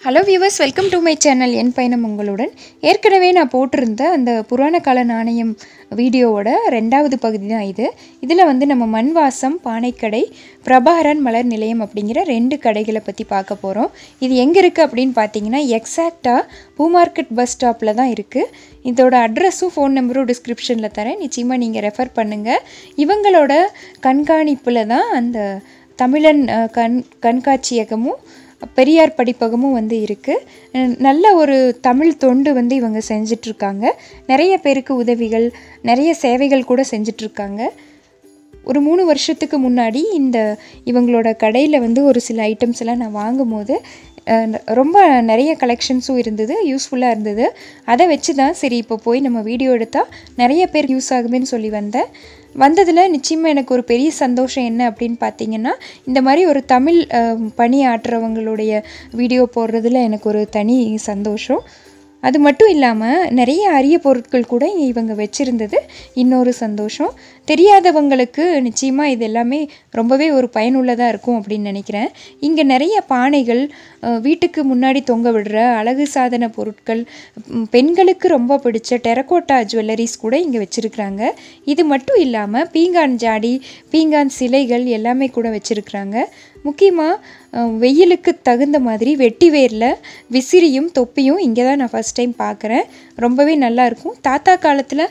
Hello viewers, welcome to my channel. என் பயணம் உங்களுடன். ஏற்கனவே நான் போட்டிருந்த அந்த புராண கால நாணயம் வீடியோவோட 2வது பகுதி தான் இது. இதில் நம்ம மண்வாசம், பானைக்கடை, பிரபாகரன் மலர் நிலையம் அப்படிங்கிற 2 கடைகளை பற்றி பார்க்க போகிறோம். இது எங்கே இருக்குது அப்படின்னு பார்த்தீங்கன்னா, எக்ஸாக்டாக பூ மார்க்கெட் பஸ் ஸ்டாப்பில் தான் இருக்குது. இதோட அட்ரஸும் ஃபோன் நம்பரும் டிஸ்கிரிப்ஷனில் தரேன், நிச்சயமாக நீங்கள் ரெஃபர் பண்ணுங்கள். இவங்களோட கண்காணிப்பில் தான் அந்த தமிழன் கண்காட்சியகமும் பெரியார் படிப்பகமும் இருக்குது. நல்ல ஒரு தமிழ் தொண்டு இவங்க செஞ்சிட்ருக்காங்க. நிறைய பேருக்கு உதவிகள், நிறைய சேவைகள் கூட செஞ்சிட்ருக்காங்க. ஒரு 3 வருஷத்துக்கு முன்னாடி இவங்களோட கடையில் ஒரு சில ஐட்டம்ஸ் எல்லாம் நான் வாங்கும்போது ரொம்ப நிறைய கலெக்ஷன்ஸும் இருந்தது, யூஸ்ஃபுல்லாக இருந்தது. அதை வச்சு தான் சரி இப்போ போய் நம்ம வீடியோ எடுத்தால் நிறைய பேர் யூஸ் ஆகுதுன்னு சொல்லி வந்ததில் நிச்சயமாக எனக்கு ஒரு பெரிய சந்தோஷம் என்ன அப்படின்னு பார்த்தீங்கன்னா, இந்த மாதிரி ஒரு தமிழ் பணி ஆற்றுறவங்களுடைய வீடியோ போடுறதுல எனக்கு ஒரு தனி சந்தோஷம். அது மட்டும் இல்லாமல் நிறைய அரிய பொருட்கள் கூட இவங்க வச்சுருந்தது இன்னொரு சந்தோஷம். தெரியாதவங்களுக்கு நிச்சயமாக இது எல்லாமே ரொம்பவே ஒரு பயனுள்ளதாக இருக்கும் அப்படின்னு நினைக்கிறேன். இங்கே நிறைய பானைகள், வீட்டுக்கு முன்னாடி தொங்க விடுற அழகு சாதன பொருட்கள், பெண்களுக்கு ரொம்ப பிடிச்ச டெரக்கோட்டா ஜுவல்லரிஸ் கூட இங்கே வச்சுருக்குறாங்க. இது மட்டும் இல்லாமல் பீங்கான் ஜாடி, பீங்கான் சிலைகள் எல்லாமே கூட வச்சுருக்குறாங்க. முக்கியமாக வெயிலுக்கு தகுந்த மாதிரி வெட்டி வேரில் விசிறியும் தொப்பியும் இங்கே தான் நான் ஃபஸ்ட் டைம் பார்க்குறேன். ரொம்பவே நல்லாயிருக்கும். தாத்தா காலத்தில்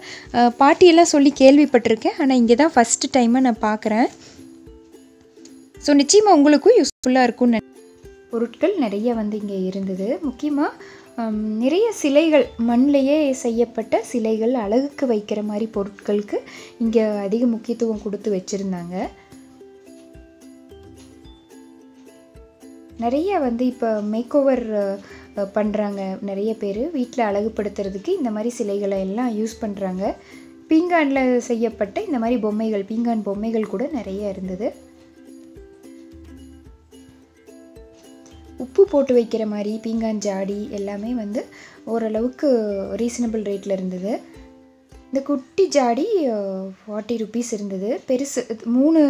பாட்டியெல்லாம் சொல்லி கேள்விப்பட்டிருக்கேன், ஆனால் இங்கே தான் ஃபஸ்ட்டு டைமாக நான் பார்க்குறேன். ஸோ நிச்சயமாக உங்களுக்கும் யூஸ்ஃபுல்லாக இருக்கும்னு பொருட்கள் நிறைய இங்கே இருந்தது. முக்கியமாக நிறைய சிலைகள், மண்ணிலேயே செய்யப்பட்ட சிலைகள், அழகுக்கு வைக்கிற மாதிரி பொருட்களுக்கு இங்கே அதிக முக்கியத்துவம் கொடுத்து வச்சுருந்தாங்க. நிறைய இப்போ மேக் ஓவர் பண்ணுறாங்க. நிறைய பேர் வீட்டில் அழகுபடுத்துறதுக்கு இந்த மாதிரி சிலைகளை எல்லாம் யூஸ் பண்ணுறாங்க. பீங்கானில் செய்யப்பட்ட இந்த மாதிரி பொம்மைகள், பீங்கான் பொம்மைகள் கூட நிறைய இருந்தது. உப்பு போட்டு வைக்கிற மாதிரி பீங்கான் ஜாடி எல்லாமே ஓரளவுக்கு ரீசனபிள் ரேட்டில் இருந்தது. இந்த குட்டி ஜாடி 40 rupees இருந்தது. பெருசு 3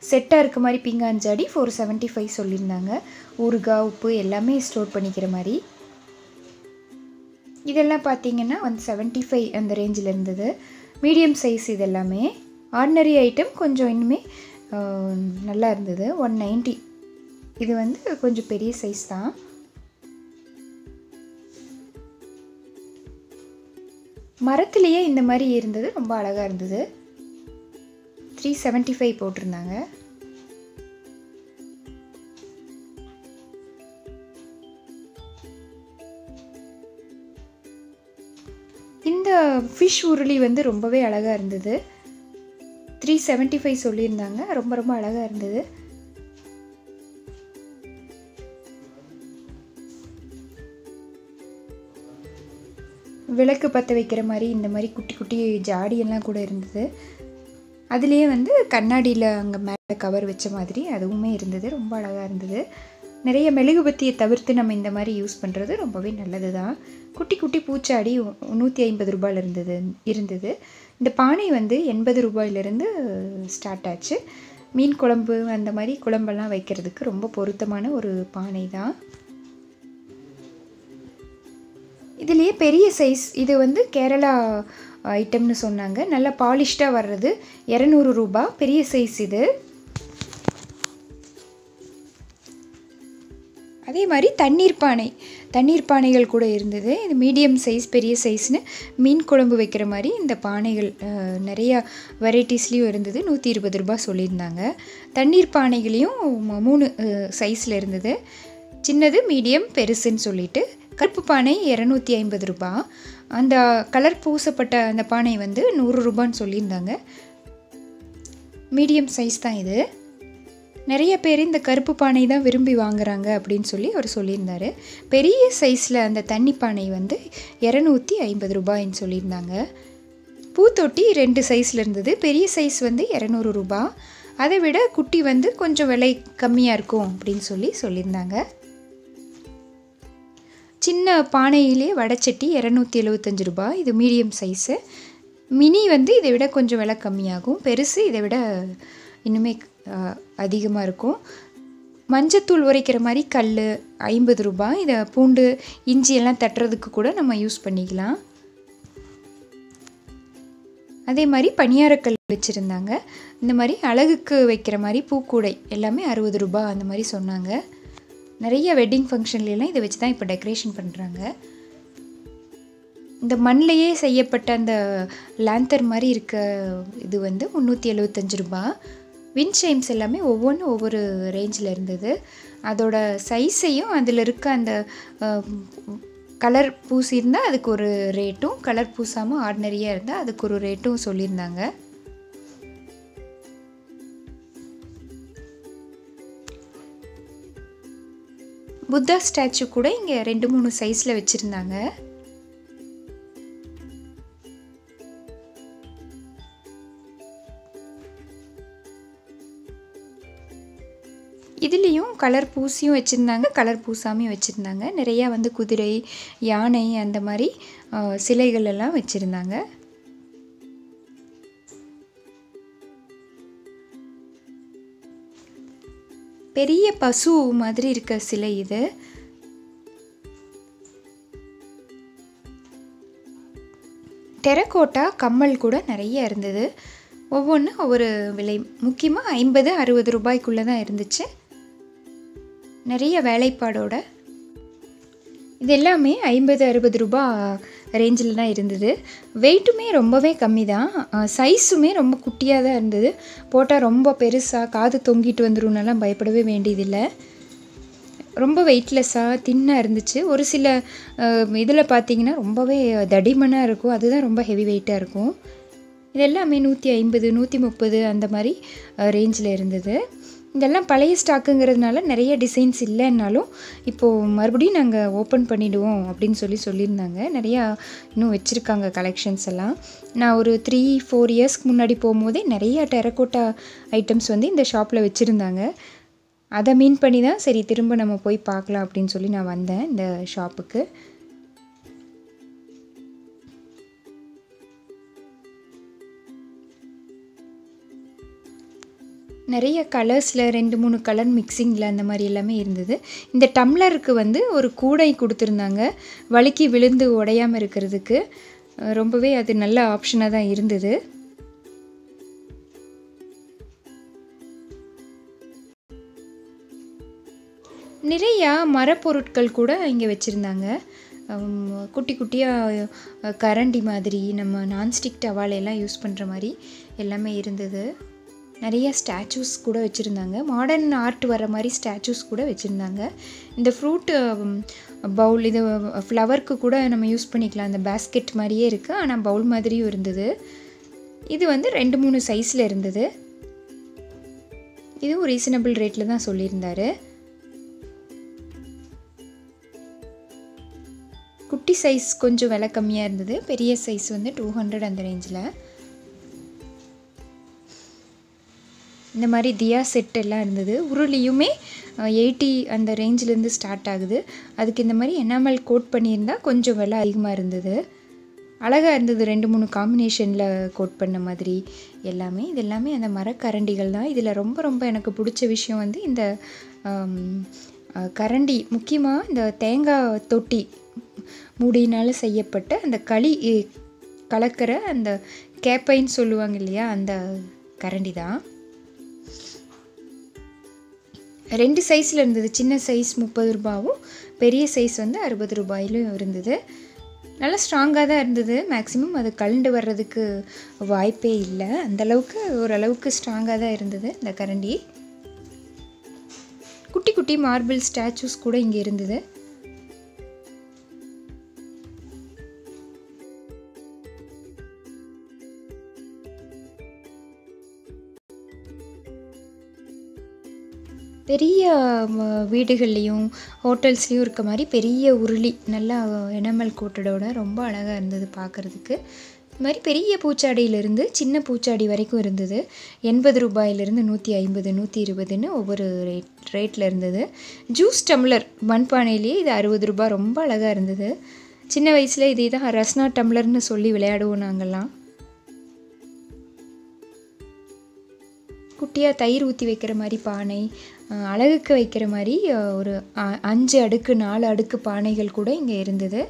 செட்டாக இருக்க மாதிரி பீங்கான் ஜாடி 475 சொல்லியிருந்தாங்க. ஊறுகாய், உப்பு எல்லாமே ஸ்டோர் பண்ணிக்கிற மாதிரி. இதெல்லாம் பார்த்தீங்கன்னா 175 அந்த ரேஞ்சில் இருந்தது. மீடியம் சைஸ் இது எல்லாமே. ஆர்டினரி ஐட்டம் கொஞ்சம் இன்னுமே நல்லா இருந்தது. 190. இது கொஞ்சம் பெரிய சைஸ் தான். மரத்துலேயே இந்த மாதிரி இருந்தது, ரொம்ப அழகாக இருந்தது. 375 போட்டிருந்தாங்க. இந்த ஃபிஷ் உருளி ரொம்பவே அழகாக இருந்தது. 375 சொல்லியிருந்தாங்க. ரொம்ப ரொம்ப அழகாக இருந்தது. விளக்கு பற்ற வைக்கிற மாதிரி இந்த மாதிரி குட்டி குட்டி ஜாடியெல்லாம் கூட இருந்தது. அதுலேயே கண்ணாடியில் அங்கே மேலே கவர் வச்ச மாதிரி அதுவுமே இருந்தது. ரொம்ப அழகாக இருந்தது. நிறைய மெழுகுபத்தியை தவிர்த்து நம்ம இந்த மாதிரி யூஸ் பண்ணுறது ரொம்பவே நல்லது தான். குட்டி குட்டி பூச்சாடி 150 ரூபாயில் இருந்தது. இந்த பானை 80 ரூபாயிலிருந்து ஸ்டார்ட் ஆச்சு. மீன் குழம்பு அந்த மாதிரி குழம்பெல்லாம் வைக்கிறதுக்கு ரொம்ப பொருத்தமான ஒரு பானை தான். இதுலேயே பெரிய சைஸ் இது கேரளா ஐட்டம்னு சொன்னாங்க. நல்லா பாலிஷ்டாக வர்றது 200 ரூபா பெரிய சைஸ் இது. அதே மாதிரி தண்ணீர் பானைகள் கூட இருந்தது. இது மீடியம் சைஸ், பெரிய சைஸ்னு மீன் குழம்பு வைக்கிற மாதிரி இந்த பானைகள் நிறையா வெரைட்டிஸ்லேயும் இருந்தது. 120 ரூபா சொல்லியிருந்தாங்க. தண்ணீர் பானைகளையும் 3 சைஸில் இருந்தது. சின்னது, மீடியம், பெருசுன்னு சொல்லிட்டு. கருப்பு பானை 250 ரூபா. அந்த கலர் பூசப்பட்ட அந்த பானை 100 ரூபான்னு சொல்லியிருந்தாங்க. மீடியம் சைஸ் தான் இது. நிறைய பேர் இந்த கருப்பு பானை தான் விரும்பி வாங்குறாங்க அப்படின்னு சொல்லி அவர் சொல்லியிருந்தார். பெரிய சைஸில் அந்த தண்ணி பானை 250 ரூபாயின்னு சொல்லியிருந்தாங்க. பூத்தொட்டி 2 சைஸில் இருந்தது. பெரிய சைஸ் 200 ரூபா. அதை விட குட்டி கொஞ்சம் விலை கம்மியாக இருக்கும் அப்படின்னு சொல்லியிருந்தாங்க. சின்ன பானையிலே வடைச்சட்டி 275 ரூபா. இது மீடியம் சைஸு. மினி இதை விட கொஞ்சம் விலை கம்மியாகும். பெருசு இதை விட இன்னுமே அதிகமாக இருக்கும். மஞ்சத்தூள் உரைக்கிற மாதிரி கல் 50 ரூபாய். இதை பூண்டு இஞ்சி எல்லாம் தட்டுறதுக்கு கூட நம்ம யூஸ் பண்ணிக்கலாம். அதே மாதிரி பணியாரக்கல் வச்சுருந்தாங்க. இந்த மாதிரி அழகுக்கு வைக்கிற மாதிரி பூக்கூடை எல்லாமே 60 ரூபாய் அந்த மாதிரி சொன்னாங்க. நிறைய வெட்டிங் ஃபங்க்ஷன்லாம் இதை வச்சு தான் இப்போ டெக்கரேஷன் பண்ணுறாங்க. இந்த மண்ணிலையே செய்யப்பட்ட அந்த லேந்தர் மாதிரி இருக்க இது வந்து 375 ரூபாய். விண்ட் ஷைம்ஸ் எல்லாமே ஒவ்வொன்றும் ஒவ்வொரு ரேஞ்சில் இருந்தது. அதோட சைஸையும் அதில் இருக்க அந்த கலர் பூசியிருந்தால் அதுக்கு ஒரு ரேட்டும், கலர் பூசாமல் ஆர்டினரியாக இருந்தால் அதுக்கு ஒரு ரேட்டும் சொல்லியிருந்தாங்க. புத்தா ஸ்டாச்சு கூட இங்கே 2-3 சைஸில் வச்சுருந்தாங்க. இதுலேயும் கலர் பூசியும் வச்சுருந்தாங்க, கலர் பூசாமையும் வச்சுருந்தாங்க. நிறையா வந்து குதிரை, யானை அந்த மாதிரி சிலைகள் எல்லாம் வச்சுருந்தாங்க. பெரிய பசு மாதிரி இருக்க சிலை இது. டெரகோட்டா கம்மல் கூட நிறைய இருந்தது. ஒவ்வொன்றும் ஒவ்வொரு விலை. முக்கியமாக 50-60 ரூபாய்க்குள்ளே தான் இருந்துச்சு. நிறைய வேலைப்பாடோட இது எல்லாமே 50-60 ரூபாய் ரேஞ்சில் தான் இருந்தது. வெயிட்டுமே ரொம்பவே கம்மி தான். சைஸுமே ரொம்ப குட்டியாக தான் இருந்தது. போட்டால் ரொம்ப பெருசாக காது தொங்கிட்டு வந்துடும்னாலாம் பயப்படவே வேண்டியதில்லை. ரொம்ப வெயிட்லெஸ்ஸாக தின்னாக இருந்துச்சு. ஒரு சில இதில் பார்த்திங்கன்னா ரொம்பவே தடிமனாக இருக்கும், அதுதான் ரொம்ப ஹெவி வெயிட்டாக இருக்கும். இது எல்லாமே 150, 130 அந்த மாதிரி ரேஞ்சில் இருந்தது. இதெல்லாம் பழைய ஸ்டாக்குங்கிறதுனால நிறைய டிசைன்ஸ் இல்லைன்னாலும் இப்போது மறுபடியும் நாங்கள் ஓப்பன் பண்ணிவிடுவோம் அப்படின்னு சொல்லியிருந்தாங்க. நிறையா இன்னும் வச்சுருக்காங்க கலெக்ஷன்ஸ் எல்லாம். நான் ஒரு 3-4 இயர்ஸ்க்கு முன்னாடி போகும்போதே நிறையா டெரகோட்டா ஐட்டம்ஸ் வந்து இந்த ஷாப்பில் வச்சுருந்தாங்க. அதை மீன் பண்ணி தான் சரி திரும்ப நம்ம போய் பார்க்கலாம் அப்படின்னு சொல்லி நான் வந்தேன் இந்த ஷாப்புக்கு. நிறைய கலர்ஸில் 2-3 கலர் மிக்சிங்கில் அந்த மாதிரி எல்லாமே இருந்தது. இந்த டம்ளருக்கு வந்து ஒரு கூடை கொடுத்துருந்தாங்க, வழுக்கி விழுந்து உடையாமல் இருக்கிறதுக்கு. ரொம்பவே அது நல்ல ஆப்ஷனாக தான் இருந்தது. நிறையா மரப்பொருட்கள் கூட இங்கே வச்சுருந்தாங்க. குட்டி குட்டியாக கரண்டி மாதிரி, நம்ம நான்ஸ்டிக் டவாலையெல்லாம் யூஸ் பண்ணுற மாதிரி எல்லாமே இருந்தது. நிறைய ஸ்டாச்சூஸ் கூட வச்சுருந்தாங்க. மாடர்ன் ஆர்ட் வர மாதிரி ஸ்டாச்சூஸ் கூட வச்சுருந்தாங்க. இந்த ஃப்ரூட்டு பவுல், இது ஃப்ளவருக்கு கூட நம்ம யூஸ் பண்ணிக்கலாம். அந்த பேஸ்கெட் மாதிரியே இருக்குது, ஆனால் பவுல் மாதிரியும் இருந்தது. இது வந்து 2-3 சைஸில் இருந்தது. இதுவும் ரீசனபிள் ரேட்டில் தான் சொல்லியிருந்தார். குட்டி சைஸ் கொஞ்சம் விலை கம்மியாக இருந்தது. பெரிய சைஸ் வந்து 200 அந்த ரேஞ்சில். இந்த மாதிரி தியா செட் எல்லாம் இருந்தது. உருளியுமே 80 அந்த ரேஞ்சிலேருந்து ஸ்டார்ட் ஆகுது. அதுக்கு இந்த மாதிரி எனாமல் கோட் பண்ணியிருந்தால் கொஞ்சம் விலை அதிகமாக இருந்தது. அழகாக இருந்தது, 2-3 காம்பினேஷனில் கோட் பண்ண மாதிரி எல்லாமே. இது எல்லாமே அந்த மரக்கரண்டிகள் தான். இதில் ரொம்ப ரொம்ப எனக்கு பிடிச்ச விஷயம் வந்து இந்த கரண்டி, முக்கியமாக இந்த தேங்காய் தொட்டி மூடியினால் செய்யப்பட்ட அந்த களி கலக்கிற அந்த கேப்பைன்னு சொல்லுவாங்க இல்லையா, அந்த கரண்டி தான். 2 சைஸில் இருந்தது. சின்ன சைஸ் 30 ரூபாயும், பெரிய சைஸ் வந்து 60 ரூபாயிலும் இருந்தது. நல்லா ஸ்ட்ராங்காக தான் இருந்தது. மேக்ஸிமம் அது கழண்டு வர்றதுக்கு வாய்ப்பே இல்லை. அந்தளவுக்கு ஓரளவுக்கு ஸ்ட்ராங்காக தான் இருந்தது இந்த கரண்டி. குட்டி குட்டி மார்பிள் ஸ்டாச்சூஸ் கூட இங்கே இருந்தது. பெரிய வீடுகள்லேயும் ஹோட்டல்ஸ்லேயும் இருக்க மாதிரி பெரிய உருளி, நல்லா எனாமல் கோட்டடோட ரொம்ப அழகாக இருந்தது பார்க்குறதுக்கு. இது மாதிரி பெரிய பூச்சாடியிலேருந்து சின்ன பூச்சாடி வரைக்கும் இருந்தது. 80 ரூபாயிலிருந்து 150, 120ன்னு ஒவ்வொரு ரேட்டில் இருந்தது. ஜூஸ் டம்ளர் மண்பானையிலேயே இது 60 ரூபாய், ரொம்ப அழகாக இருந்தது. சின்ன வயசில் இதே தான் ரஸ்னா டம்ளர்னு சொல்லி விளையாடுவோம் நாங்கள்லாம். குட்டியாக தயிர் ஊற்றி வைக்கிற மாதிரி பானை, அழகுக்கு வைக்கிற மாதிரி ஒரு 5 அடுக்கு 4 அடுக்கு பானைகள் கூட இங்கே இருந்தது.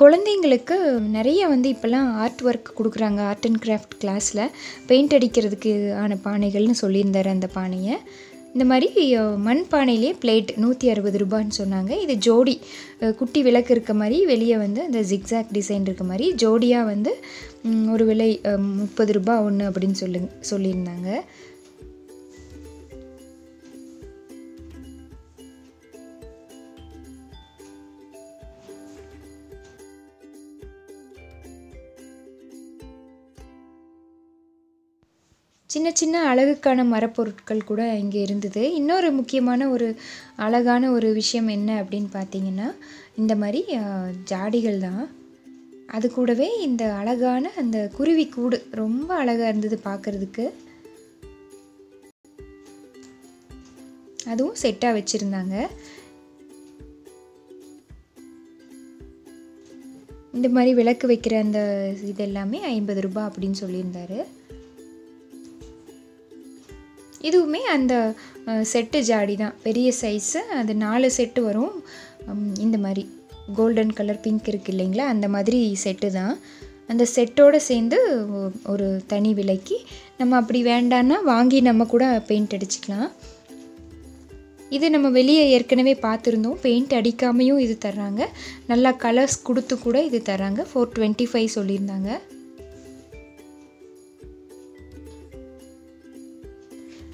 குழந்தைங்களுக்கு நிறைய வந்து இப்போல்லாம் ஆர்ட் ஒர்க் கொடுக்குறாங்க. ஆர்ட் அண்ட் கிராஃப்ட் கிளாஸில் பெயிண்ட் அடிக்கிறதுக்கு ஆன பானைகள்னு சொல்லியிருந்தார் அந்த பானையை. இந்த மாதிரி மண் பானையிலே பிளேட் 160 ரூபான்னு சொன்னாங்க. இது ஜோடி குட்டி விளக்கு இருக்க மாதிரி வெளியே வந்து அந்த ஜிக்ஸாக் டிசைன் இருக்க மாதிரி ஜோடியாக வந்து ஒரு விலை 30 ரூபா ஒன்று அப்படின்னு சொல்லியிருந்தாங்க. சின்ன சின்ன அழகுக்கான மரப்பொருட்கள் கூட இங்கே இருந்தது. இன்னொரு முக்கியமான ஒரு அழகான ஒரு விஷயம் என்ன அப்படின்னு பார்த்தீங்கன்னா, இந்த மாதிரி ஜாடிகள் தான். அது கூடவே இந்த அழகான அந்த குருவி கூடு ரொம்ப அழகாக இருந்தது பார்க்குறதுக்கு. அதுவும் செட்டாக வச்சுருந்தாங்க. இந்த மாதிரி விளக்கு வைக்கிற அந்த இது எல்லாமே 50 ரூபா அப்படின்னு சொல்லியிருந்தாரு. இதுவுமே அந்த செட்டு ஜாடி தான், பெரிய சைஸு. அது 4 செட்டு வரும். இந்த மாதிரி கோல்டன் கலர் பிங்க் இருக்குது இல்லைங்களா, அந்த மாதிரி செட்டு தான். அந்த செட்டோடு சேர்ந்து ஒரு தனி விலைக்கு நம்ம அப்படி வேண்டான்னா வாங்கி நம்ம கூட பெயிண்ட் அடிச்சுக்கலாம். இது நம்ம வெளியே ஏற்கனவே பார்த்துருந்தோம். பெயிண்ட் அடிக்காமையும் இது தர்றாங்க, நல்லா கலர்ஸ் கொடுத்து கூட இது தர்றாங்க. 425 சொல்லியிருந்தாங்க.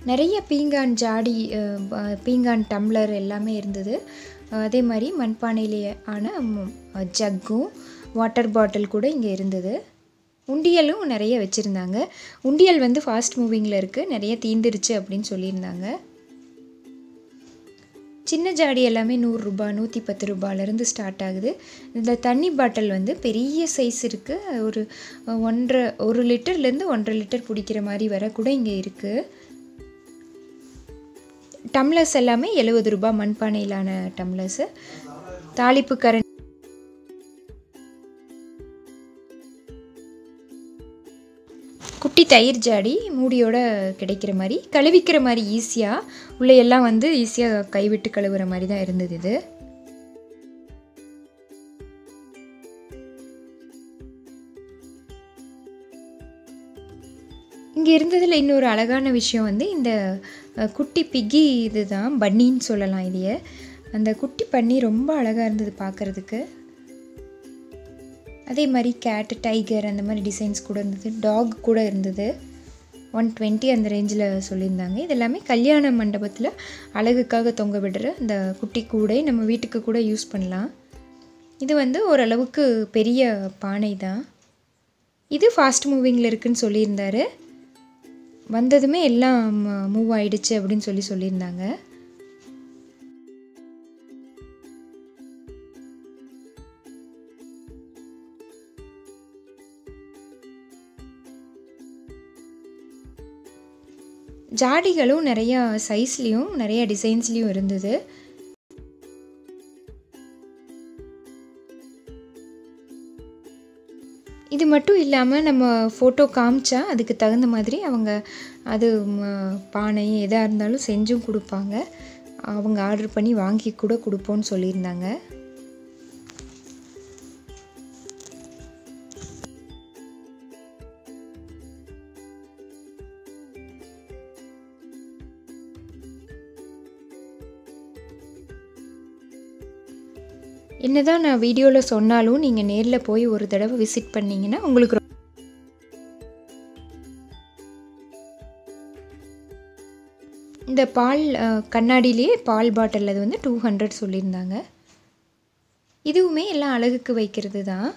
நிறைய பீங்கான் ஜாடி, பீங்கான் டம்ளர் எல்லாமே இருந்தது. அதே மாதிரி மண்பானையிலே ஆன ஜக்கும் வாட்டர் பாட்டில் கூட இங்கே இருந்தது. உண்டியலும் நிறைய வச்சுருந்தாங்க. உண்டியல் வந்து ஃபாஸ்ட் மூவிங்கில் இருக்குது, நிறைய தீந்துருச்சு அப்படின்னு சொல்லியிருந்தாங்க. சின்ன ஜாடி எல்லாமே 100 ரூபா 110 ரூபாயிலேருந்து ஸ்டார்ட் ஆகுது. இதில் தண்ணி பாட்டில் வந்து பெரிய சைஸ் இருக்குது. ஒரு 1 லிட்டர்லேருந்து 1.5 லிட்டர் பிடிக்கிற மாதிரி வர கூட இங்கே இருக்குது. டம்ளர்ஸ் எல்லாமே 70 ரூபா மண்பானையிலான டம்ளர்ஸு. தாளிப்பு கரண்டி, குட்டி தயிர் ஜாடி மூடியோட கிடைக்கிற மாதிரி, கழுவிக்கிற மாதிரி ஈஸியாக உள்ள எல்லாம் வந்து ஈஸியாக கைவிட்டு கழுவுற மாதிரி தான் இருந்தது இது. இங்கே இருந்ததில் இன்னொரு அழகான விஷயம் வந்து இந்த குட்டி பிக்கி, இது தான் பன்னின்னு சொல்லலாம் இதையே. அந்த குட்டி பன்னி ரொம்ப அழகாக இருந்தது பார்க்குறதுக்கு. அதே மாதிரி கேட், டைகர் அந்த மாதிரி டிசைன்ஸ் கூட இருந்தது. டாக் கூட இருந்தது. 120 அந்த ரேஞ்சில் சொல்லியிருந்தாங்க. இது எல்லாமே கல்யாண மண்டபத்தில் அழகுக்காக தொங்க விடுற அந்த குட்டி கூடை நம்ம வீட்டுக்கு கூட யூஸ் பண்ணலாம். இது வந்து ஓரளவுக்கு பெரிய பானை தான். இது ஃபாஸ்ட் மூவிங்கில் இருக்குதுன்னு சொல்லியிருந்தாரு. வந்ததுமே எல்லாம் மூவ் ஆயிடுச்சு அப்படின்னு சொல்லியிருந்தாங்க. ஜாடிகளும் நிறையா சைஸ்லேயும் நிறைய டிசைன்ஸ்லேயும் இருந்தது. இது மட்டும் இல்லாமல் நம்ம ஃபோட்டோ காமிச்சா அதுக்கு தகுந்த மாதிரி அவங்க அது பானை எதாக இருந்தாலும் செஞ்சும் கொடுப்பாங்க. அவங்க ஆர்டர் பண்ணி வாங்கி கூட கொடுப்போன்னு சொல்லியிருந்தாங்க. என்னதான் நான் வீடியோவில் சொன்னாலும் நீங்கள் நேரில் போய் ஒரு தடவை விசிட் பண்ணிங்கன்னா உங்களுக்கு இந்த பால் கண்ணாடியிலேயே பால் பாட்டில் அது வந்து 200 சொல்லியிருந்தாங்க. இதுவுமே எல்லாம் அழகுக்கு வைக்கிறது தான்.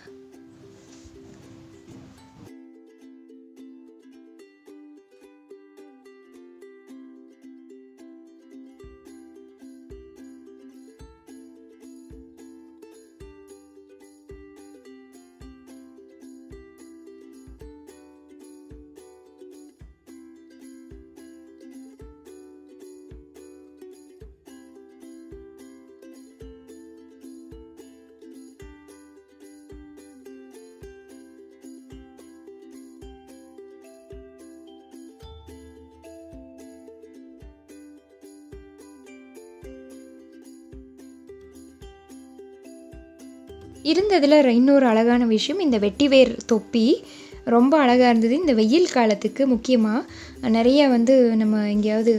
இருந்ததில் இன்னொரு அழகான விஷயம் இந்த வெட்டிவேர் தொப்பி ரொம்ப அழகாக இருந்தது. இந்த வெயில் காலத்துக்கு முக்கியமாக நிறைய வந்து நம்ம எங்கேயாவது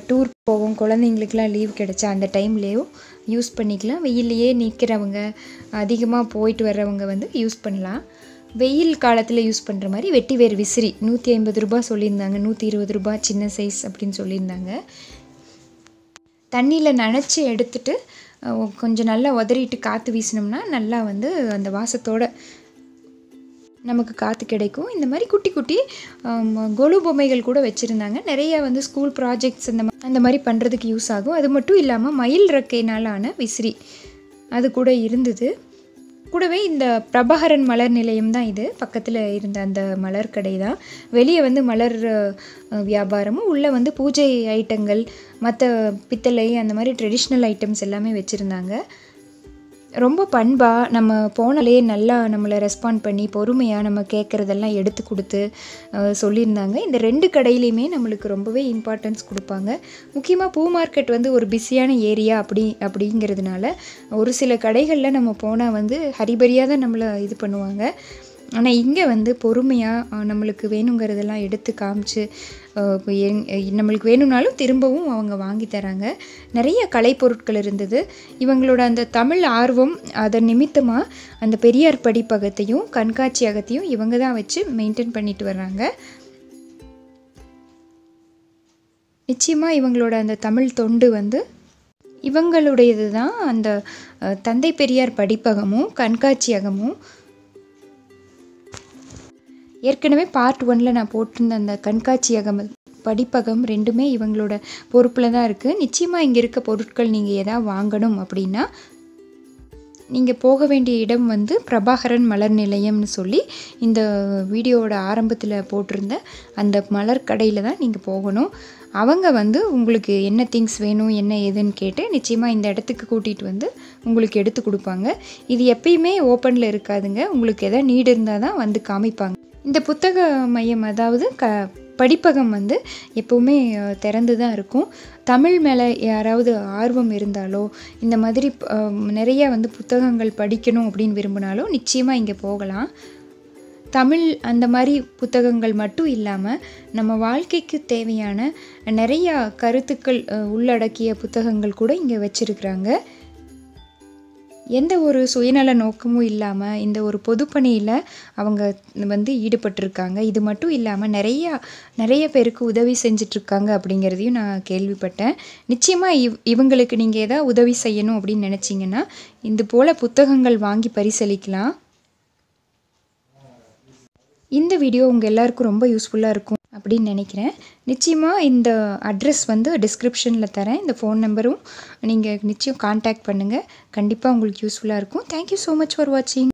டூர் போவோம், குழந்தைங்களுக்கெலாம் லீவ் கிடைச்சா அந்த டைம்லேயும் யூஸ் பண்ணிக்கலாம். வெயிலையே நிற்கிறவங்க, அதிகமாக போயிட்டு வர்றவங்க வந்து யூஸ் பண்ணலாம். வெயில் காலத்தில் யூஸ் பண்ணுற மாதிரி வெட்டிவேர் விசிறி 150 ரூபா சொல்லியிருந்தாங்க, 120 ரூபா சின்ன சைஸ் அப்படின்னு சொல்லியிருந்தாங்க. தண்ணியில் நனைச்சி எடுத்துட்டு கொஞ்சம் நல்லா உதறிட்டு காற்று வீசினோம்னா நல்லா வந்து அந்த வாசத்தோடு நமக்கு காற்று கிடைக்கும். இந்த மாதிரி குட்டி குட்டி கொலு பொம்மைகள் கூட வச்சுருந்தாங்க. நிறையா வந்து ஸ்கூல் ப்ராஜெக்ட்ஸ் அந்த மாதிரி பண்ணுறதுக்கு யூஸ் ஆகும். அது மட்டும் இல்லாமல் மயில் ரெக்கையினாலான விசிறி அது கூட இருந்தது. கூடவே இந்த பிரபாகரன் மலர் நிலையம் தான் இது, பக்கத்தில் இருந்த அந்த மலர் கடை தான். வெளியே வந்து மலர் வியாபாரமும், உள்ளே வந்து பூஜை ஐட்டங்கள், மற்ற பித்தளை அந்த மாதிரி ட்ரெடிஷ்னல் ஐட்டம்ஸ் எல்லாமே வச்சுருந்தாங்க. ரொம்ப பண்பாக நம்ம போனாலே நல்லா நம்மளை ரெஸ்பாண்ட் பண்ணி பொறுமையாக நம்ம கேட்குறதெல்லாம் எடுத்து கொடுத்து சொல்லியிருந்தாங்க. இந்த 2 கடையிலையுமே நம்மளுக்கு ரொம்பவே இம்பார்ட்டன்ஸ் கொடுப்பாங்க. முக்கியமாக பூ மார்க்கெட் வந்து ஒரு பிஸியான ஏரியா அப்படிங்கிறதுனால ஒரு சில கடைகளில் நம்ம போனால் வந்து ஹரிபரியாக தான் நம்மளை இது பண்ணுவாங்க. ஆனால் இங்கே வந்து பொறுமையாக நம்மளுக்கு வேணுங்கிறதெல்லாம் எடுத்து காமிச்சு நம்மளுக்கு வேணும்னாலும் திரும்பவும் அவங்க வாங்கி தராங்க. நிறைய கலைப்பொருட்கள் இருந்தது. இவங்களோட அந்த தமிழ் ஆர்வம் அதன் நிமித்தமாக அந்த பெரியார் படிப்பகத்தையும் கண்காட்சியகத்தையும் இவங்க தான் வச்சு மெயின்டைன் பண்ணிட்டு வர்றாங்க. நிச்சயமாக இவங்களோட அந்த தமிழ் தொண்டு வந்து இவங்களுடையது தான். அந்த தந்தை பெரியார் படிப்பகமும் கண்காட்சியகமும் ஏற்கனவே பார்ட் 1ல் நான் போட்டிருந்த அந்த கண்காட்சியகம் படிப்பகம் 2மே இவங்களோட பொறுப்பில் தான் இருக்குது. நிச்சயமாக இங்கே இருக்க பொருட்கள் நீங்கள் எதாவது வாங்கணும் அப்படின்னா நீங்கள் போக வேண்டிய இடம் வந்து பிரபாகரன் மலர் நிலையம்னு சொல்லி இந்த வீடியோவோட ஆரம்பத்தில் போட்டிருந்த அந்த மலர் கடையில் தான் நீங்கள் போகணும். அவங்க வந்து உங்களுக்கு என்ன திங்ஸ் வேணும் என்ன ஏதுன்னு கேட்டு நிச்சயமாக இந்த இடத்துக்கு கூட்டிகிட்டு வந்து உங்களுக்கு எடுத்து கொடுப்பாங்க. இது எப்பயுமே ஓப்பனில் இருக்காதுங்க. உங்களுக்கு எதாவது நீடு இருந்தால் தான் வந்து காமிப்பாங்க. இந்த புத்தக மையம் அதாவது படிப்பகம் வந்து எப்போவுமே திறந்து தான் இருக்கும். தமிழ் மேலே யாராவது ஆர்வம் இருந்தாலோ இந்த மாதிரி நிறைய வந்து புத்தகங்கள் படிக்கணும் அப்படின்னு விரும்பினாலும் நிச்சயமாக இங்கே போகலாம். தமிழ் அந்த மாதிரி புத்தகங்கள் மட்டும் இல்லாமல் நம்ம வாழ்க்கைக்கு தேவையான நிறையா கருத்துக்கள் உள்ளடக்கிய புத்தகங்கள் கூட இங்கே வச்சுருக்குறாங்க. எந்த ஒரு சுயநல நோக்கமும் இல்லாமல் இந்த ஒரு பொதுப்பணியில் அவங்க வந்து ஈடுபட்டிருக்காங்க. இது மட்டும் இல்லாமல் நிறைய பேருக்கு உதவி செஞ்சிட்ருக்காங்க அப்படிங்கிறதையும் நான் கேள்விப்பட்டேன். நிச்சயமாக இவங்களுக்கு நீங்கள் எதாவது உதவி செய்யணும் அப்படின்னு நினச்சிங்கன்னா இது போல் புத்தகங்கள் வாங்கி பரிசளிக்கலாம். இந்த வீடியோ உங்கள் எல்லாருக்கும் ரொம்ப யூஸ்ஃபுல்லாக இருக்கும் அப்படின்னு நினைக்கிறேன். நிச்சயமாக இந்த அட்ரஸ் வந்து டிஸ்கிரிப்ஷனில் தரேன். இந்த ஃபோன் நம்பரும் நீங்கள் நிச்சயம் கான்டாக்ட் பண்ணுங்கள். கண்டிப்பாக உங்களுக்கு யூஸ்ஃபுல்லாக இருக்கும். தேங்க்யூ ஸோ மச் ஃபார் வாட்சிங்.